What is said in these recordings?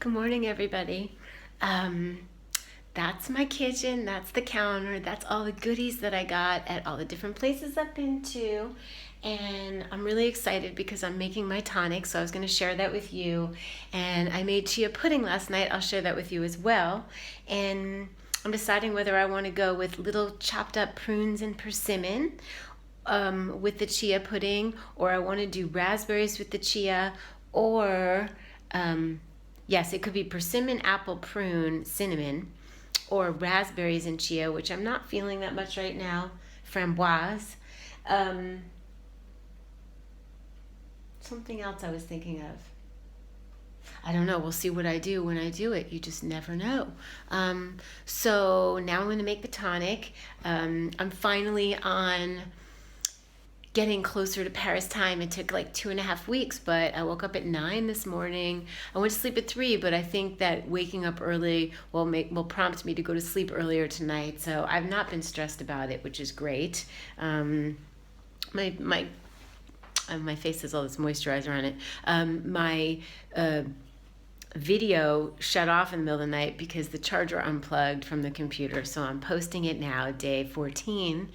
Good morning, everybody. That's my kitchen, that's the counter, that's all the goodies that I got at all the different places I've been to. And I'm really excited because I'm making my tonic, so I was going to share that with you. And I made chia pudding last night, I'll share that with you as well. And I'm deciding whether I want to go with little chopped up prunes and persimmon with the chia pudding, or I want to do raspberries with the chia, or yes, it could be persimmon, apple, prune, cinnamon, or raspberries and chia, which I'm not feeling that much right now, framboise. Something else I was thinking of. I don't know. We'll see what I do when I do it. You just never know. So now I'm going to make the tonic. I'm finally on getting closer to Paris time. It took like 2.5 weeks, but I woke up at 9 this morning. I went to sleep at 3, but I think that waking up early will prompt me to go to sleep earlier tonight. So I've not been stressed about it, which is great. My face has all this moisturizer on it. My video shut off in the middle of the night because the charger unplugged from the computer. So I'm posting it now, day 14.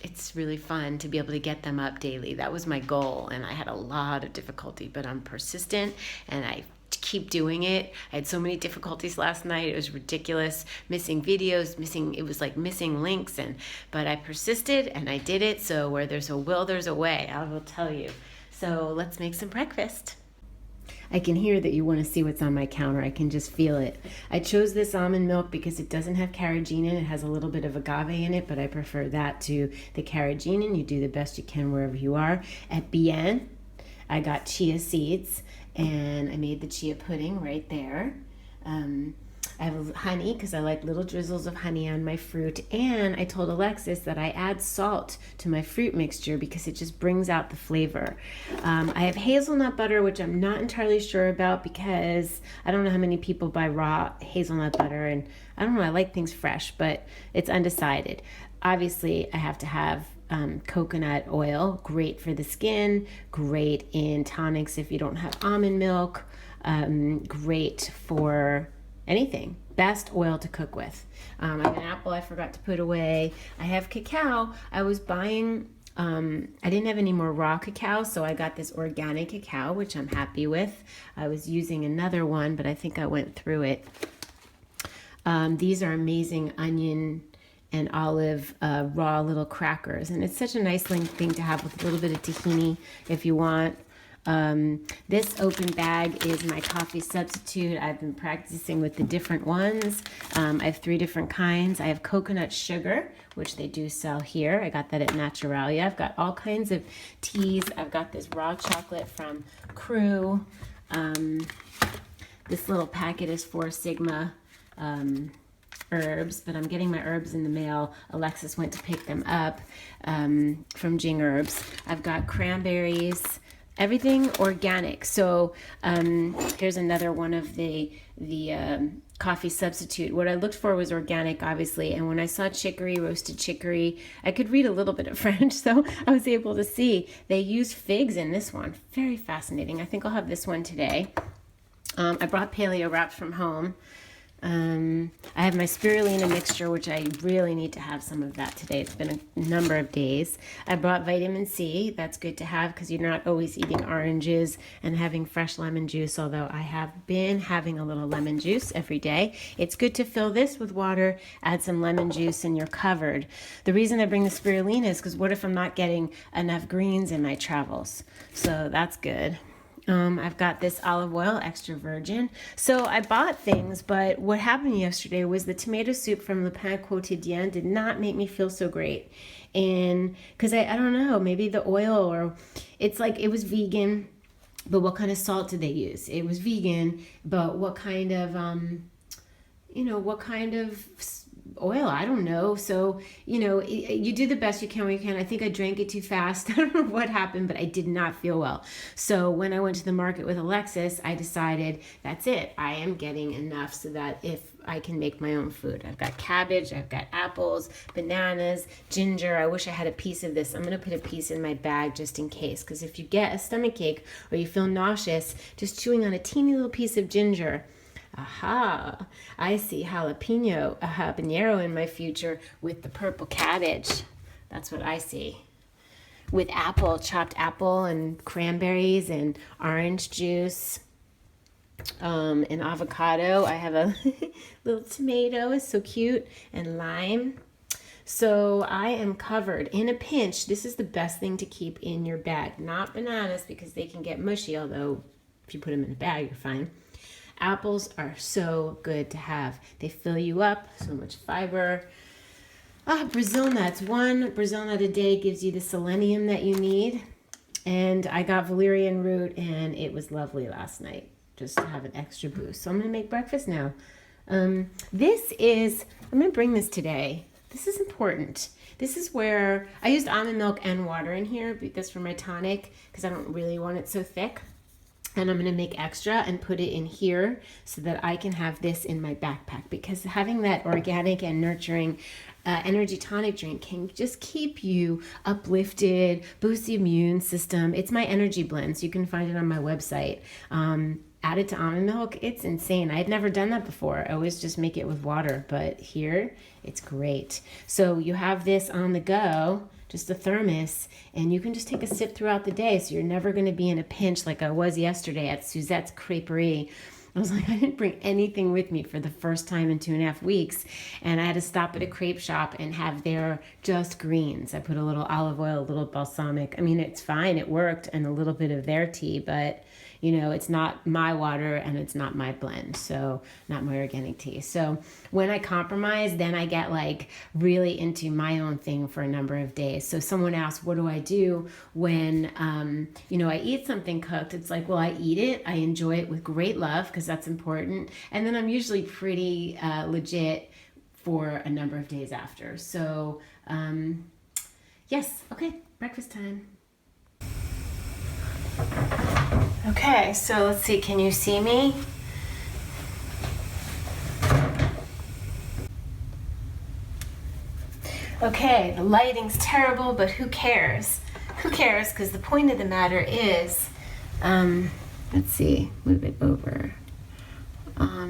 It's really fun to be able to get them up daily. That was my goal, and I had a lot of difficulty, but I'm persistent and I keep doing it. I had so many difficulties last night. It was ridiculous. Missing videos, it was like missing links, but I persisted and I did it. So where there's a will, there's a way, I will tell you. So let's make some breakfast. I can hear that you want to see what's on my counter. I can just feel it. I chose this almond milk because it doesn't have carrageenan. It has a little bit of agave in it, but I prefer that to the carrageenan. You do the best you can wherever you are. At Bien, I got chia seeds, and I made the chia pudding right there. I have honey because I like little drizzles of honey on my fruit, and I told Alexis that I add salt to my fruit mixture because it just brings out the flavor. I have hazelnut butter, which I'm not entirely sure about because I don't know how many people buy raw hazelnut butter, and I don't know, I like things fresh, but it's undecided. Obviously, I have to have coconut oil, great for the skin, great in tonics if you don't have almond milk, great for anything. Best oil to cook with. I have an apple I forgot to put away. I have cacao. I was buying, I didn't have any more raw cacao, so I got this organic cacao, which I'm happy with. I was using another one, but I think I went through it. These are amazing onion and olive raw little crackers, and it's such a nice thing to have with a little bit of tahini if you want. This open bag is my coffee substitute. I've been practicing with the different ones. I have 3 different kinds. I have coconut sugar, which they do sell here. I got that at Naturalia. I've got all kinds of teas. I've got this raw chocolate from Crew. This little packet is 4 Sigma herbs, but I'm getting my herbs in the mail. Alexis went to pick them up from Jing Herbs. I've got cranberries. Everything organic. So here's another one of the coffee substitute. What I looked for was organic, obviously, and when I saw chicory, roasted chicory, I could read a little bit of French, so I was able to see they use figs in this one. Very fascinating. I think I'll have this one today. I brought paleo wraps from home. I have my spirulina mixture, which I really need to have some of that today. It's been a number of days. I brought vitamin C. That's good to have because you're not always eating oranges and having fresh lemon juice, although I have been having a little lemon juice every day. It's good to fill this with water, add some lemon juice, and you're covered. The reason I bring the spirulina is because what if I'm not getting enough greens in my travels? So that's good. I've got this olive oil, extra virgin. So I bought things, but what happened yesterday was the tomato soup from Le Pain Quotidien did not make me feel so great. And because I don't know, maybe the oil, or it's like it was vegan, but what kind of salt did they use? It was vegan, but what kind of, oil. I don't know. So, you do the best you can when you can. I think I drank it too fast. I don't know what happened, but I did not feel well. So when I went to the market with Alexis, I decided that's it. I am getting enough so that if I can make my own food. I've got cabbage, I've got apples, bananas, ginger. I wish I had a piece of this. I'm going to put a piece in my bag just in case, because if you get a stomach ache or you feel nauseous, just chewing on a teeny little piece of ginger. Aha, I see habanero in my future with the purple cabbage. That's what I see. With chopped apple and cranberries and orange juice. And avocado. I have a little tomato, it's so cute, and lime. So I am covered. In a pinch, this is the best thing to keep in your bag. Not bananas, because they can get mushy, although if you put them in a bag, you're fine. Apples are so good to have. They fill you up, so much fiber. Brazil nuts. One Brazil nut a day gives you the selenium that you need. And I got valerian root, and it was lovely last night, just to have an extra boost. So I'm going to make breakfast now. I'm going to bring this today. This is important. This is where I used almond milk and water in here. That's for my tonic, because I don't really want it so thick. And I'm going to make extra and put it in here so that I can have this in my backpack, because having that organic and nurturing energy tonic drink can just keep you uplifted, boost the immune system. It's my energy blend, so you can find it on my website. Added to almond milk, it's insane. I had never done that before. I always just make it with water, but here it's great. So you have this on the go, just a thermos, and you can just take a sip throughout the day, so you're never going to be in a pinch like I was yesterday at Suzette's Creperie. I was like, I didn't bring anything with me for the first time in 2.5 weeks, and I had to stop at a crepe shop and have their just greens. I put a little olive oil, a little balsamic. I mean, it's fine, it worked, and a little bit of their tea, but it's not my water and it's not my blend, so not my organic tea. So when I compromise, then I get like really into my own thing for a number of days. So someone asked, what do I do when, I eat something cooked? It's like, well, I eat it. I enjoy it with great love, because that's important. And then I'm usually pretty legit for a number of days after. So yes, okay, breakfast time. Okay, so let's see, can you see me? Okay, the lighting's terrible, but who cares? Who cares? Because the point of the matter is, let's see, move it over.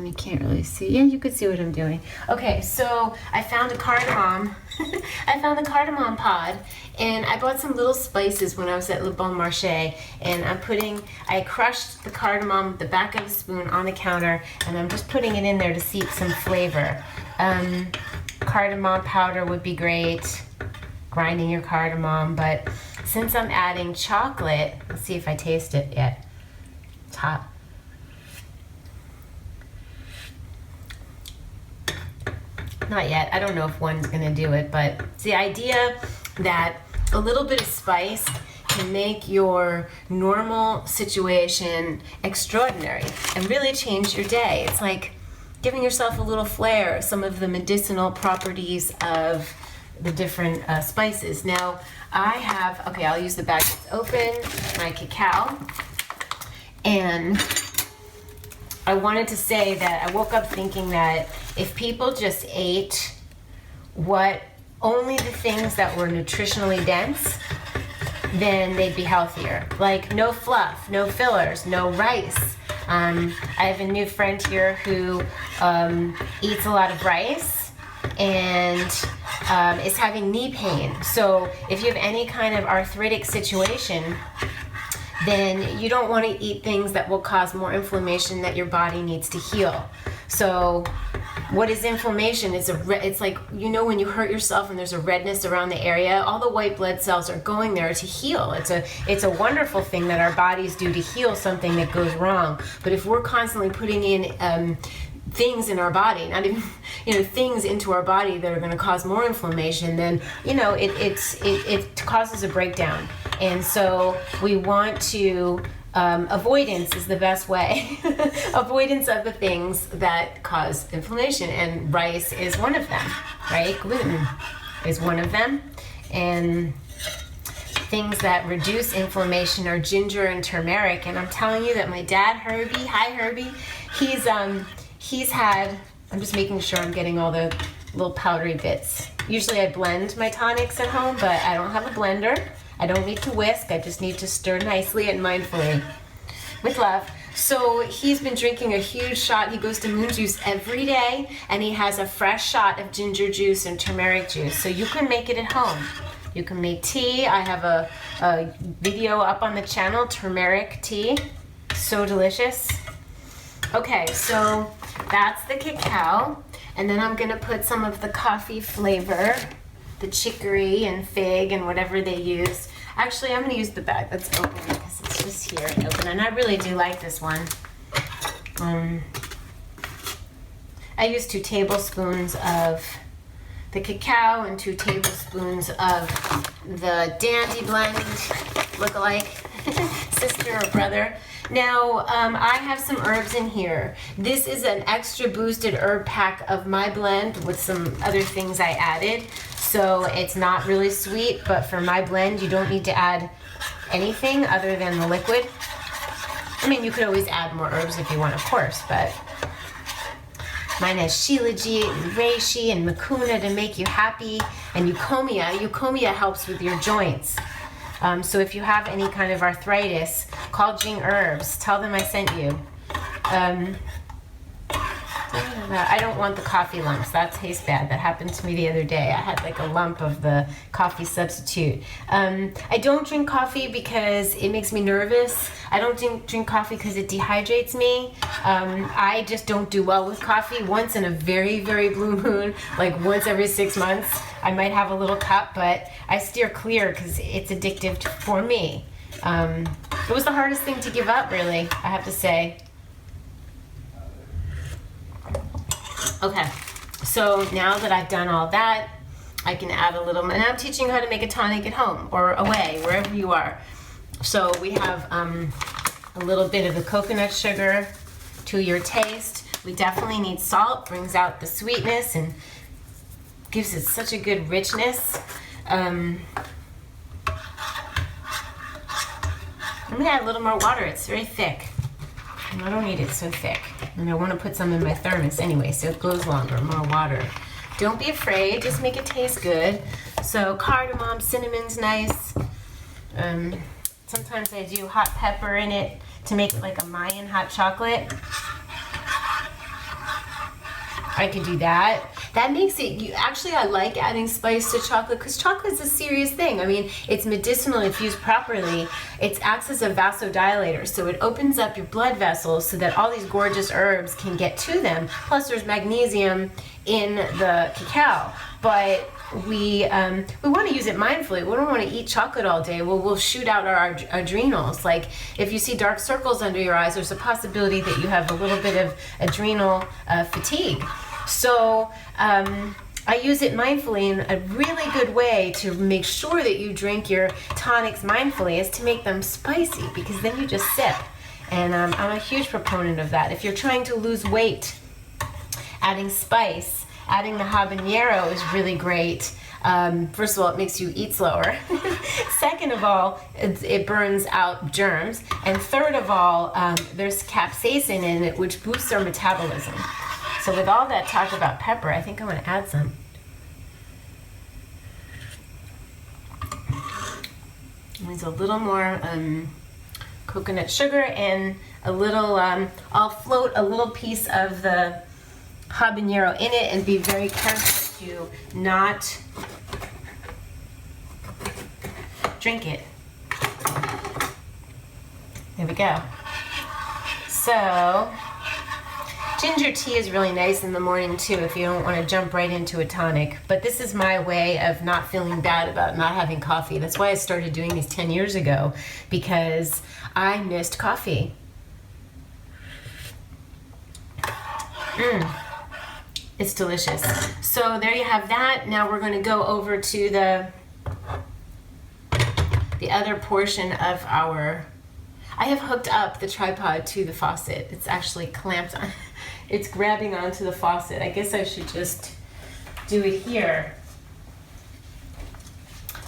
You can't really see. Yeah, you could see what I'm doing. Okay, so I found a cardamom. I found the cardamom pod, and I bought some little spices when I was at Le Bon Marché, and I crushed the cardamom, the back of the spoon on the counter, and I'm just putting it in there to seep some flavor. Cardamom powder would be great, grinding your cardamom, but since I'm adding chocolate, let's see if I taste it yet. It's hot. Not yet. I don't know if one's going to do it, but it's the idea that a little bit of spice can make your normal situation extraordinary and really change your day. It's like giving yourself a little flair, some of the medicinal properties of the different spices. Now, I'll use the bag that's open, my cacao, and I wanted to say that I woke up thinking that if people just ate only the things that were nutritionally dense, then they'd be healthier. Like no fluff, no fillers, no rice. I have a new friend here who eats a lot of rice and is having knee pain. So if you have any kind of arthritic situation, then you don't want to eat things that will cause more inflammation that your body needs to heal. So what is inflammation? It's like, when you hurt yourself and there's a redness around the area, all the white blood cells are going there to heal. It's a wonderful thing that our bodies do to heal something that goes wrong. But if we're constantly putting in things in our body, not even things into our body that are going to cause more inflammation, then it causes a breakdown. And so we want to avoidance is the best way. Avoidance of the things that cause inflammation, and rice is one of them, right? Gluten is one of them. And things that reduce inflammation are ginger and turmeric. And I'm telling you that my dad, Herbie, hi Herbie, he's had, I'm just making sure I'm getting all the little powdery bits. Usually I blend my tonics at home, but I don't have a blender. I don't need to whisk, I just need to stir nicely and mindfully with love. So he's been drinking a huge shot. He goes to Moon Juice every day, and he has a fresh shot of ginger juice and turmeric juice. So you can make it at home. You can make tea. I have a video up on the channel, turmeric tea. So delicious. Okay, so that's the cacao. And then I'm gonna put some of the coffee flavor, the chicory and fig and whatever they use. Actually, I'm gonna use the bag that's open because it's just here and open, and I really do like this one. I use 2 tablespoons of the cacao and 2 tablespoons of the Dandy Blend look-alike sister or brother. Now, I have some herbs in here. This is an extra boosted herb pack of my blend with some other things I added. So it's not really sweet, but for my blend, you don't need to add anything other than the liquid. I mean, you could always add more herbs if you want, of course, but mine has shilajit and reishi and mucuna to make you happy, and eucommia. Eucommia helps with your joints. So if you have any kind of arthritis, call Jing Herbs. Tell them I sent you. I don't want the coffee lumps. That tastes bad. That happened to me the other day. I had like a lump of the coffee substitute. I don't drink coffee because it makes me nervous. I don't drink coffee because it dehydrates me. I just don't do well with coffee. Once in a very, very blue moon, like once every 6 months, I might have a little cup, but I steer clear because it's addictive for me. It was the hardest thing to give up, really, I have to say. Okay, so now that I've done all that, I can add a little, and I'm teaching you how to make a tonic at home or away, wherever you are. So we have a little bit of the coconut sugar to your taste. We definitely need salt, brings out the sweetness and gives it such a good richness. I'm gonna add a little more water, it's very thick. And I don't need it so thick. And I want to put some in my thermos anyway, so it goes longer, more water. Don't be afraid, just make it taste good. So cardamom, cinnamon's nice. Sometimes I do hot pepper in it to make it like a Mayan hot chocolate. I could do that. That makes it, actually I like adding spice to chocolate because chocolate's a serious thing. I mean, it's medicinal if used properly. It acts as a vasodilator, so it opens up your blood vessels so that all these gorgeous herbs can get to them. Plus there's magnesium in the cacao, but we want to use it mindfully. We don't want to eat chocolate all day. Well, we'll shoot out our adrenals. Like if you see dark circles under your eyes, there's a possibility that you have a little bit of adrenal fatigue. So I use it mindfully, and a really good way to make sure that you drink your tonics mindfully is to make them spicy, because then you just sip. And I'm a huge proponent of that. If you're trying to lose weight, adding spice, adding the habanero is really great. First of all, it makes you eat slower. Second of all, it burns out germs. And third of all, there's capsaicin in it, which boosts our metabolism. So with all that talk about pepper, I think I'm going to add some. There's a little more coconut sugar and a little, I'll float a little piece of the habanero in it, and be very careful to not drink it. There we go. So ginger tea is really nice in the morning too if you don't want to jump right into a tonic. But this is my way of not feeling bad about not having coffee. That's why I started doing these 10 years ago, because I missed coffee. It's delicious. So there you have that. Now we're going to go over to the other portion of our... I have hooked up the tripod to the faucet. It's actually clamped on. It's grabbing onto the faucet. I guess I should just do it here.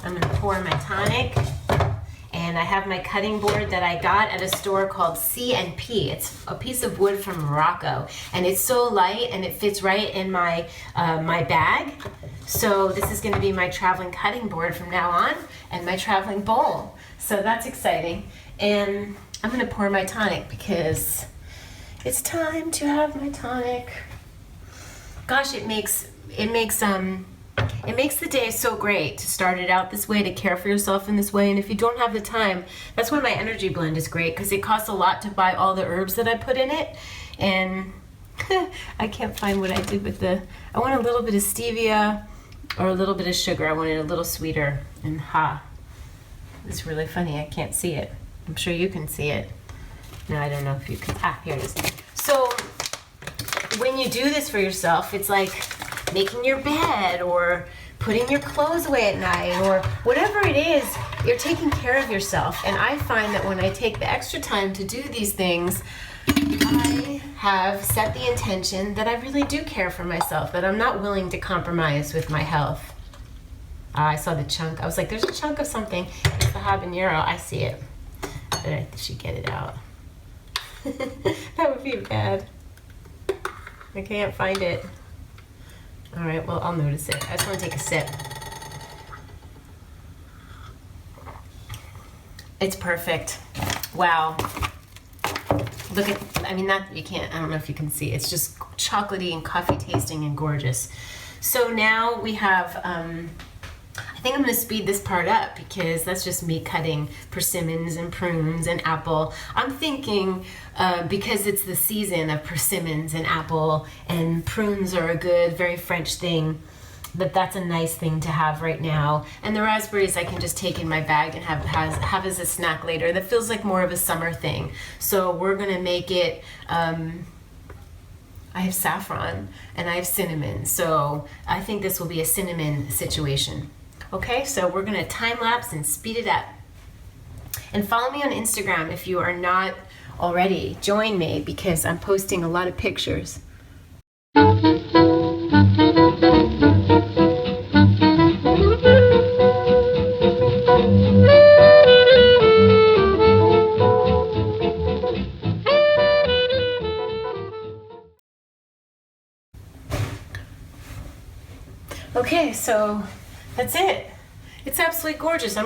I'm gonna pour my tonic, and I have my cutting board that I got at a store called C&P. It's a piece of wood from Morocco, and it's so light and it fits right in my my bag. So this is gonna be my traveling cutting board from now on, and my traveling bowl. So that's exciting. And I'm gonna pour my tonic because it's time to have my tonic. Gosh, it makes the day so great to start it out this way, to care for yourself in this way. And if you don't have the time, that's why my energy blend is great, because it costs a lot to buy all the herbs that I put in it. And I can't find what I did with I want a little bit of stevia or a little bit of sugar. I want it a little sweeter. And it's really funny, I can't see it. I'm sure you can see it. No, I don't know if you can. Here it is. So when you do this for yourself, it's like making your bed or putting your clothes away at night or whatever it is, you're taking care of yourself. And I find that when I take the extra time to do these things, I have set the intention that I really do care for myself, that I'm not willing to compromise with my health. I saw the chunk. I was like, there's a chunk of something. It's the habanero. I see it. But I should get it out. That would be bad. I can't find it. All right, well, I'll notice it. I just want to take a sip. It's perfect. Wow. Look at, I mean, that you can't, I don't know if you can see. It's just chocolatey and coffee tasting and gorgeous. So now we have, I think I'm going to speed this part up because that's just me cutting persimmons and prunes and apple. I'm thinking because it's the season of persimmons and apple, and prunes are a good, very French thing, that's a nice thing to have right now. And the raspberries I can just take in my bag and have as a snack later. That feels like more of a summer thing. So we're going to make it, I have saffron and I have cinnamon. So I think this will be a cinnamon situation. Okay, so we're gonna time lapse and speed it up. And follow me on Instagram if you are not already. Join me because I'm posting a lot of pictures. Okay, so that's it. It's absolutely gorgeous. I'm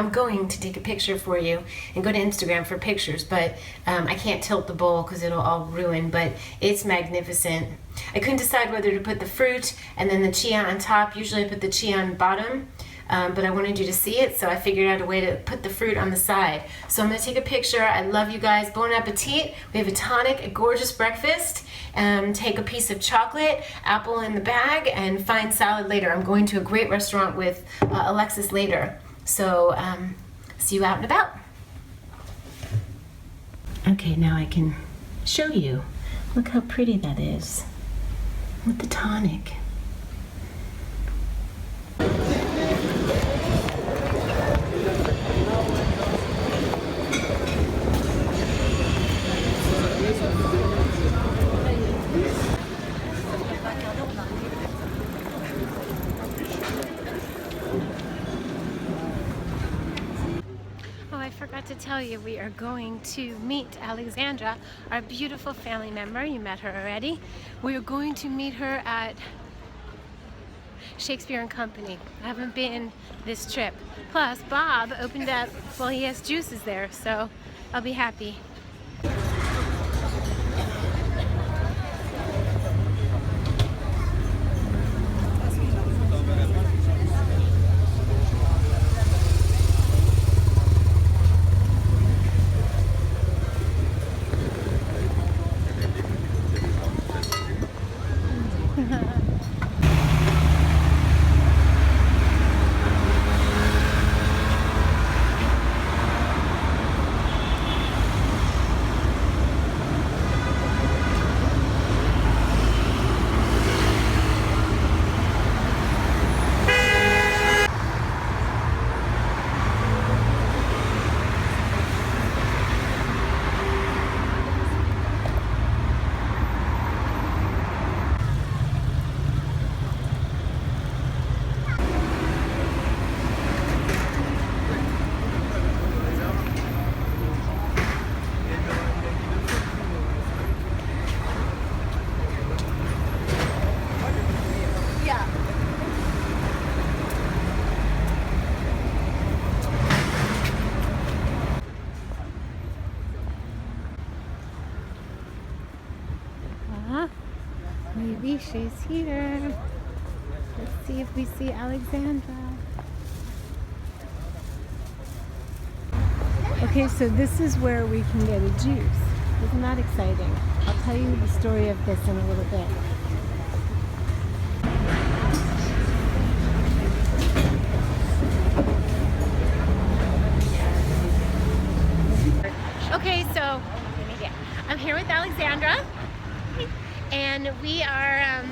going to take a picture for you and go to Instagram for pictures, but I can't tilt the bowl because it'll all ruin, but it's magnificent. I couldn't decide whether to put the fruit and then the chia on top. Usually I put the chia on bottom, but I wanted you to see it, so I figured out a way to put the fruit on the side. So I'm going to take a picture. I love you guys. Bon appetit. We have a tonic, a gorgeous breakfast. Take a piece of chocolate, apple in the bag, and find salad later. I'm going to a great restaurant with Alexis later. So see you out and about. Okay, now I can show you. Look how pretty that is with the tonic. I forgot to tell you, we are going to meet Alexandra, our beautiful family member. You met her already. We are going to meet her at Shakespeare and Company. I haven't been this trip. Plus, Bob opened up, well, he has juices there, so I'll be happy. Maybe she's here. Let's see if we see Alexandra. Okay, so this is where we can get a juice. Isn't that exciting? I'll tell you the story of this in a little bit. Okay, so I'm here with Alexandra, and we are,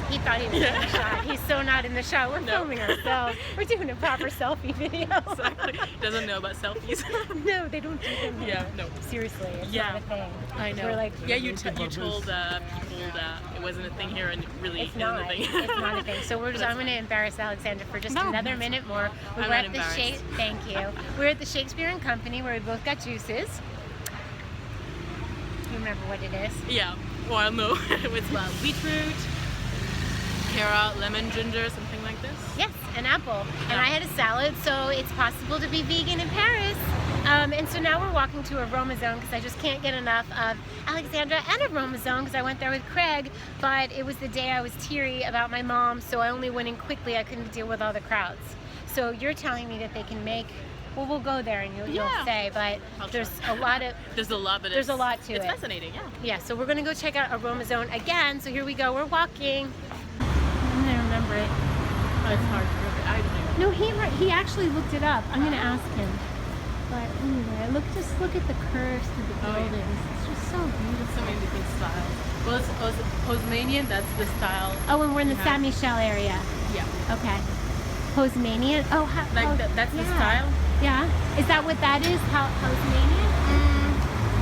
he thought he was in the shot. He's so not in the shot. We're filming ourselves. We're doing a proper selfie video. Exactly. He doesn't know about selfies. No, they don't do them. Yeah, no. Seriously, it's not a thing. I know. We're like, yeah, you told people that it wasn't a thing here, and it really it's isn't not. a thing. It's not a thing. So I'm going to embarrass Alexandra for just another minute more. We were at the Thank you. We're at the Shakespeare and Company where we both got juices. You remember what it is? Yeah. Well, no. It's beetroot, carrot, lemon, ginger, something like this. Yes, an apple. And I had a salad, so it's possible to be vegan in Paris. And so now we're walking to Aroma Zone because I just can't get enough of Alexandra and Aroma Zone because I went there with Craig, but it was the day I was teary about my mom, so I only went in quickly. I couldn't deal with all the crowds. So you're telling me that they can make, well, we'll go there and you'll say, but there's a lot of... There's a lot, but there's a lot to it. It's fascinating, yeah. Yeah, so we're going to go check out Aroma Zone again. So here we go. We're walking. I remember it. Oh, it's hard to remember. I don't know. No, he actually looked it up. I'm going to ask him. But anyway, just look at the curves to the buildings. It's just so beautiful. So many different styles. Well, it's Haussmannian, that's the style. Oh, and we're in the Saint Michel area. Yeah. Okay. Haussmannian? Oh, that's the style? Yeah. Is that what that is? Haussmannian?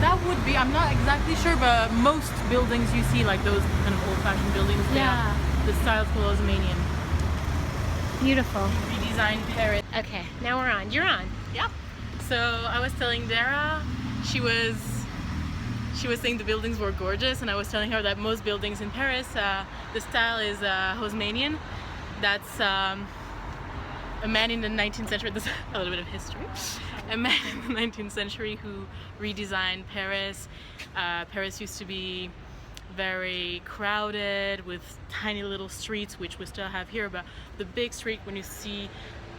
That would be, I'm not exactly sure, but most buildings you see, like those kind of old-fashioned buildings, the style's called Haussmannian. Beautiful. Redesigned Paris. Okay, now we're on. You're on. Yeah. So I was telling Dara, she was saying the buildings were gorgeous, and I was telling her that most buildings in Paris, the style is Haussmannian. That's a man in the 19th century, this is a little bit of history, a man in the 19th century who redesigned Paris. Paris used to be very crowded with tiny little streets, which we still have here, but the big street, when you see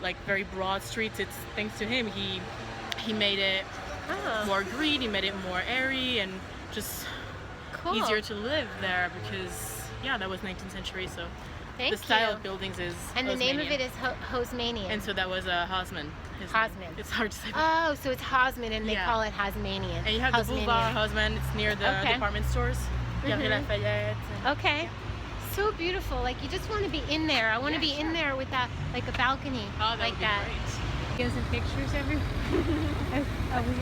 like very broad streets, it's thanks to him. He made it more green, he made it more airy and just easier to live there because that was 19th century, so the style of buildings is and the name of it is Haussmannian. And so that was Haussmann. Haussmann. It's hard to say. Oh, so it's Haussmann and they call it Haussmannian. And you have the Boulevard Haussmann, it's near the department stores. Lafayette. Okay. So beautiful. Like, you just want to be in there. I want to be in there with that, like a balcony like that. Gives some pictures over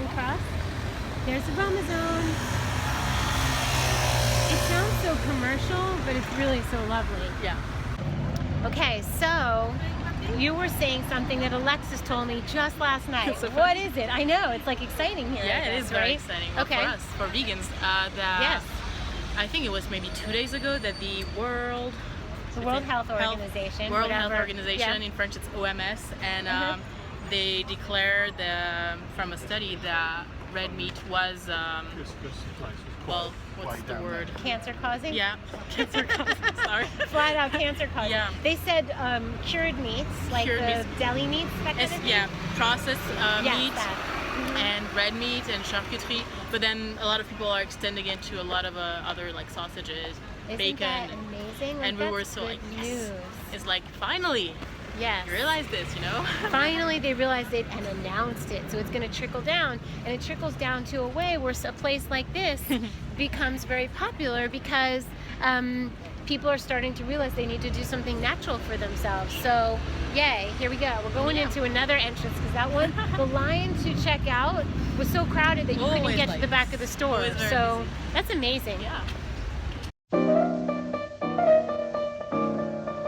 across. There's the Aroma Zone. It sounds so commercial, but it's really so lovely. Yeah. Okay, so you were saying something that Alexis told me just last night. What is it? I know, it's like exciting here. Yeah, it is very exciting. Well, okay. For us, for vegans. Yes. I think it was maybe 2 days ago that the World Health Organization, in French it's OMS, and they declared from a study that red meat was, well, what's the word? Cancer causing? Yeah, cancer causing, sorry. Flat out cancer causing. Yeah. They said cured meats, like deli meats, that kind of thing? Yeah, processed meat. And red meat and charcuterie, but then a lot of people are extending it to a lot of other like sausages, bacon. That amazing? And we were so like, yes. It's like, finally, you realize this, you know? Finally they realized it and announced it, so it's going to trickle down, and it trickles down to a way where a place like this becomes very popular because people are starting to realize they need to do something natural for themselves. So yay, here we go. We're going into another entrance because that one, the line to check out was so crowded that you couldn't get to the back of the store. So that's amazing. Yeah.